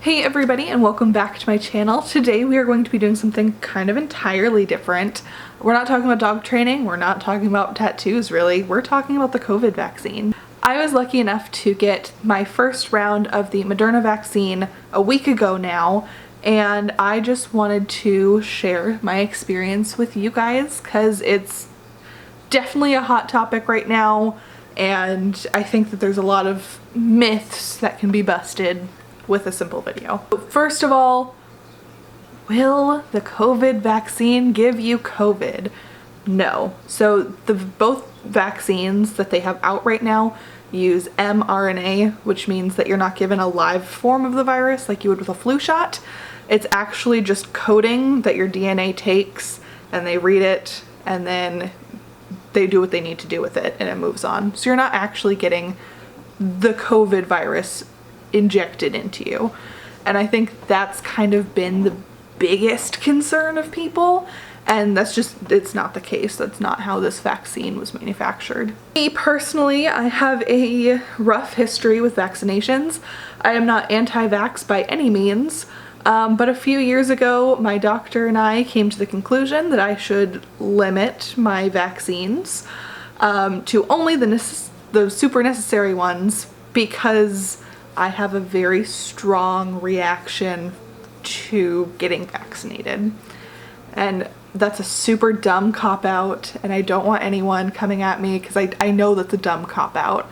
Hey everybody, and welcome back to my channel. Today we are going to be doing something kind of entirely different. We're not talking about dog training, we're not talking about tattoos really, we're talking about the COVID vaccine. I was lucky enough to get my first round of the Moderna vaccine a week ago now, and I just wanted to share my experience with you guys because it's definitely a hot topic right now, and I think that there's a lot of myths that can be busted with a simple video. First of all, will the COVID vaccine give you COVID? No. So both vaccines that they have out right now use mRNA, which means that you're not given a live form of the virus like you would with a flu shot. It's actually just coding that your DNA takes, and they read it and then they do what they need to do with it and it moves on. So you're not actually getting the COVID virus injected into you. And I think that's kind of been the biggest concern of people, and it's not the case. That's not how this vaccine was manufactured. Me personally, I have a rough history with vaccinations. I am not anti-vax by any means, but a few years ago my doctor and I came to the conclusion that I should limit my vaccines to only the super necessary ones, because I have a very strong reaction to getting vaccinated. And that's a super dumb cop-out, and I don't want anyone coming at me because I know that's a dumb cop-out.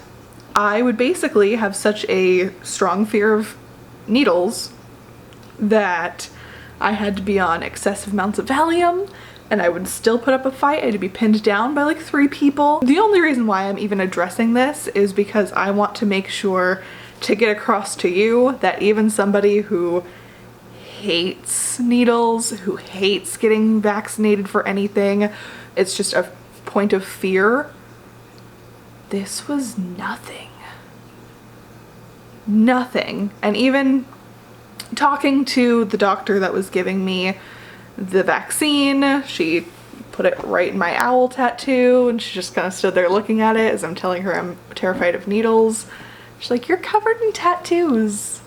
I would basically have such a strong fear of needles that I had to be on excessive amounts of Valium, and I would still put up a fight. I had to be pinned down by like 3 people. The only reason why I'm even addressing this is because I want to make sure to get across to you that even somebody who hates needles, who hates getting vaccinated for anything, it's just a point of fear, this was nothing. Nothing. And even talking to the doctor that was giving me the vaccine, she put it right in my owl tattoo, and she just kind of stood there looking at it as I'm telling her I'm terrified of needles. She's like, "You're covered in tattoos.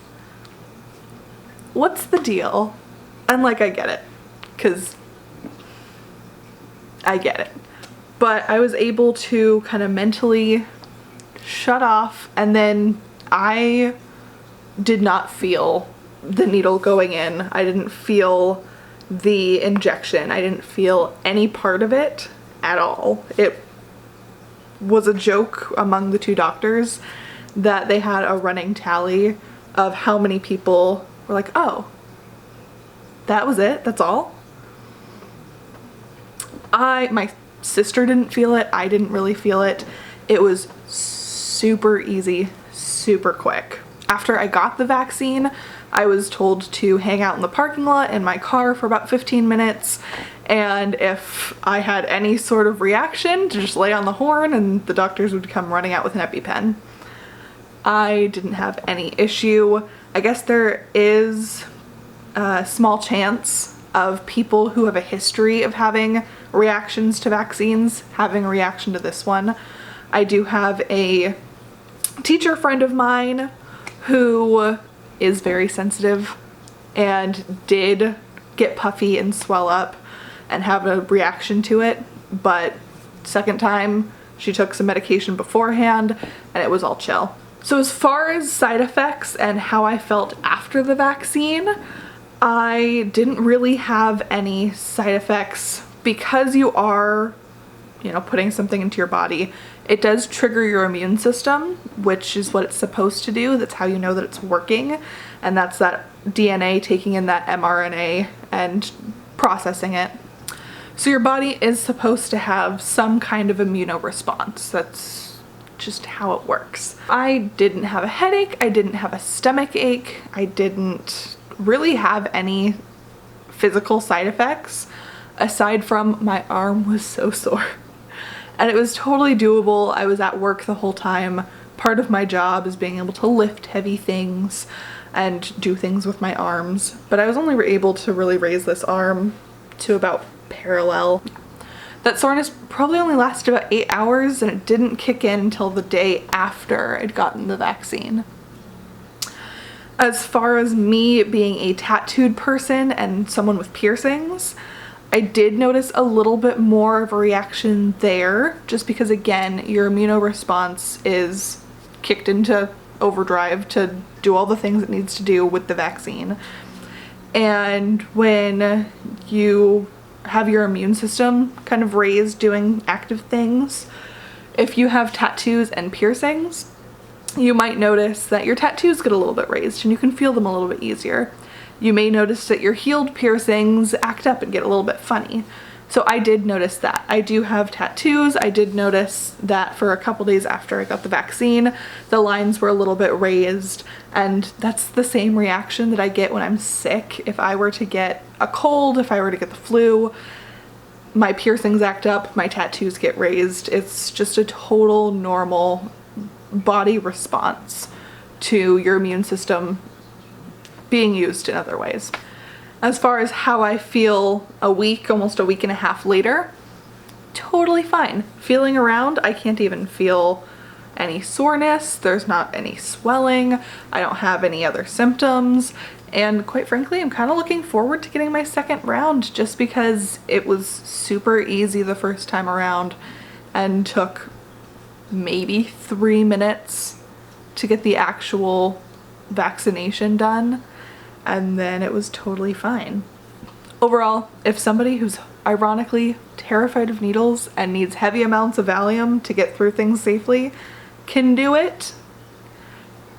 What's the deal?" And like, I get it, because I get it. But I was able to kind of mentally shut off, and then I did not feel the needle going in. I didn't feel the injection. I didn't feel any part of it at all. It was a joke among the 2 doctors that they had a running tally of how many people were like, "Oh, that was it? That's all?" My sister didn't feel it. I didn't really feel it. It was super easy, super quick. After I got the vaccine, I was told to hang out in the parking lot in my car for about 15 minutes, and if I had any sort of reaction, to just lay on the horn and the doctors would come running out with an EpiPen. I didn't have any issue. I guess there is a small chance of people who have a history of having reactions to vaccines having a reaction to this one. I do have a teacher friend of mine who is very sensitive and did get puffy and swell up and have a reaction to it, but second time she took some medication beforehand and it was all chill. So as far as side effects and how I felt after the vaccine, I didn't really have any side effects. Because you are, putting something into your body, it does trigger your immune system, which is what it's supposed to do. That's how you know that it's working, and that's that DNA taking in that mRNA and processing it. So your body is supposed to have some kind of immunoresponse. That's just how it works. I didn't have a headache, I didn't have a stomach ache, I didn't really have any physical side effects aside from my arm was so sore. And it was totally doable. I was at work the whole time. Part of my job is being able to lift heavy things and do things with my arms, but I was only able to really raise this arm to about parallel. That soreness probably only lasted about 8 hours, and it didn't kick in until the day after I'd gotten the vaccine. As far as me being a tattooed person and someone with piercings, I did notice a little bit more of a reaction there, just because again, your immunoresponse is kicked into overdrive to do all the things it needs to do with the vaccine. And when you have your immune system kind of raised doing active things, if you have tattoos and piercings, you might notice that your tattoos get a little bit raised and you can feel them a little bit easier. You may notice that your healed piercings act up and get a little bit funny. So I did notice that. I do have tattoos. I did notice that for a couple days after I got the vaccine, the lines were a little bit raised, and that's the same reaction that I get when I'm sick. If I were to get a cold, if I were to get the flu, my piercings act up, my tattoos get raised. It's just a total normal body response to your immune system being used in other ways. As far as how I feel a week, almost a week and a half later, totally fine. Feeling around, I can't even feel any soreness, there's not any swelling, I don't have any other symptoms, and quite frankly, I'm kind of looking forward to getting my second round just because it was super easy the first time around and took maybe 3 minutes to get the actual vaccination done, and then it was totally fine. Overall, if somebody who's ironically terrified of needles and needs heavy amounts of Valium to get through things safely can do it,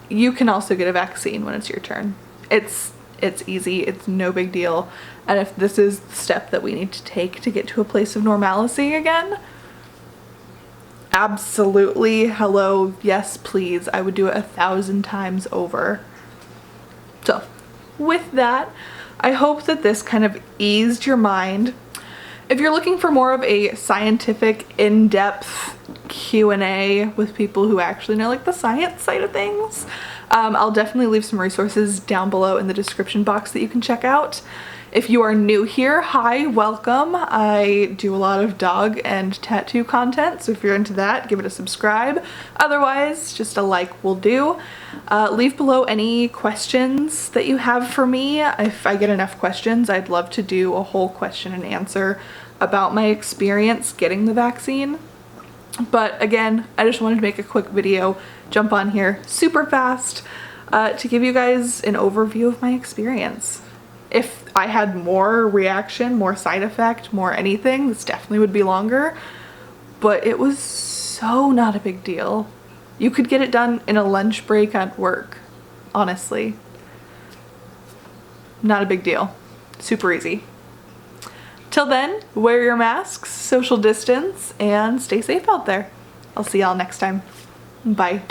you can also get a vaccine when it's your turn. It's easy, it's no big deal, and if this is the step that we need to take to get to a place of normalcy again, absolutely, hello, yes please, I would do it 1,000 times over. So with that, I hope that this kind of eased your mind. If you're looking for more of a scientific, in-depth Q&A with people who actually know like the science side of things, I'll definitely leave some resources down below in the description box that you can check out. If you are new here, hi, welcome. I do a lot of dog and tattoo content, so if you're into that, give it a subscribe. Otherwise, just a like will do. Leave below any questions that you have for me. If I get enough questions, I'd love to do a whole question and answer about my experience getting the vaccine. But again, I just wanted to make a quick video, jump on here super fast, to give you guys an overview of my experience. If I had more reaction, more side effect, more anything, this definitely would be longer, but it was so not a big deal. You could get it done in a lunch break at work, honestly. Not a big deal. Super easy. Till then, wear your masks, social distance, and stay safe out there. I'll see y'all next time. Bye.